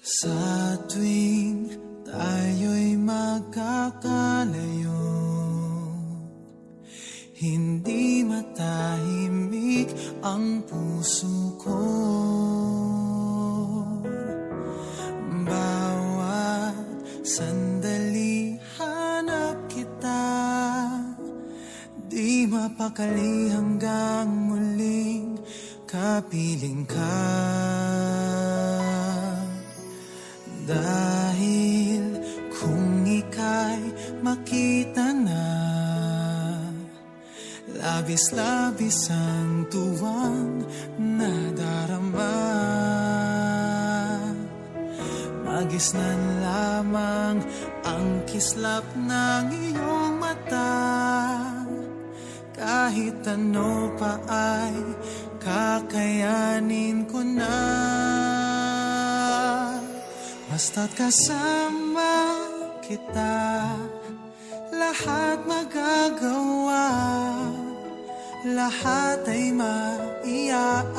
Sa tuwing tayo'y magkakalayo, hindi matahimik ang puso ko. Bawat sandali hanap kita, di mapakali hanggang muling kapiling ka. Dahil kung ika'y makita na, labis-labis ang tuwang nadarama. Magisnan lamang ang kislap ng iyong mata, kahit ano pa ay kakayanin ko na. Basta't kasama kita, lahat magagawa, lahat ay maiaalay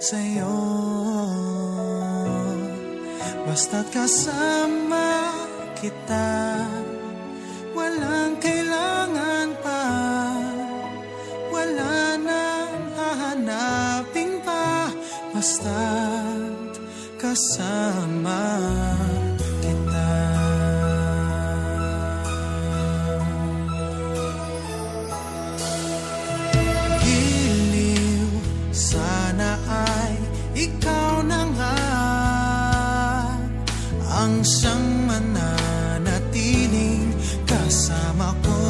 sa'yo. Basta't kasama kita, walang kailangan pa, wala nang hahanapin pa. Basta't kasama kita. Giliw, sana ay ikaw na nga ang siyang mananatiling kasama ko.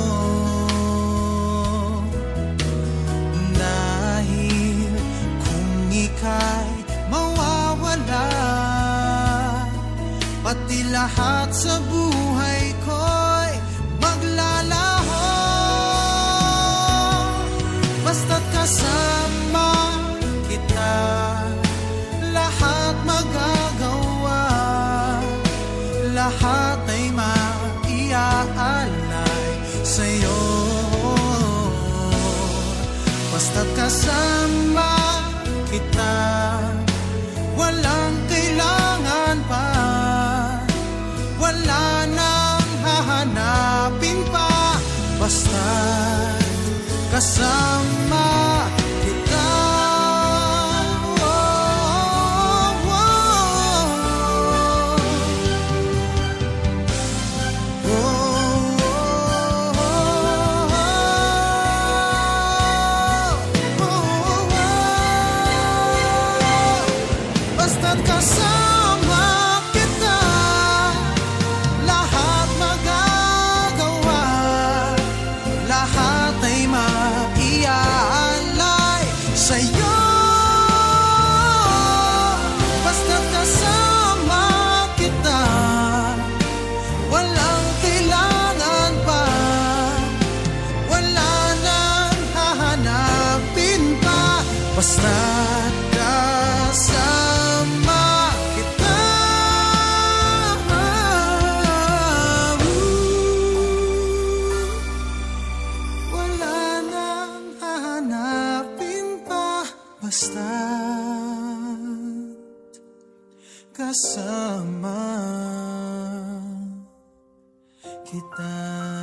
Dahil kung ika'y mawawala, pati lahat sa buhay ko'y maglalaho. Basta't kasama kita, lahat magagawa, lahat ay maiaalay sa'yo. Basta't kasama kita, walang kailangan pa, wala nang hahanapin pa. Basta't kasama kita. Basta't kasama kita, lahat magagawa, lahat ay maiaalay sa'yo. Basta't kasama kita, walang kailangan pa, wala nang hahanapin pa. Basta't kasama kita, wala nang hahanapin pa. Basta't kasama kita.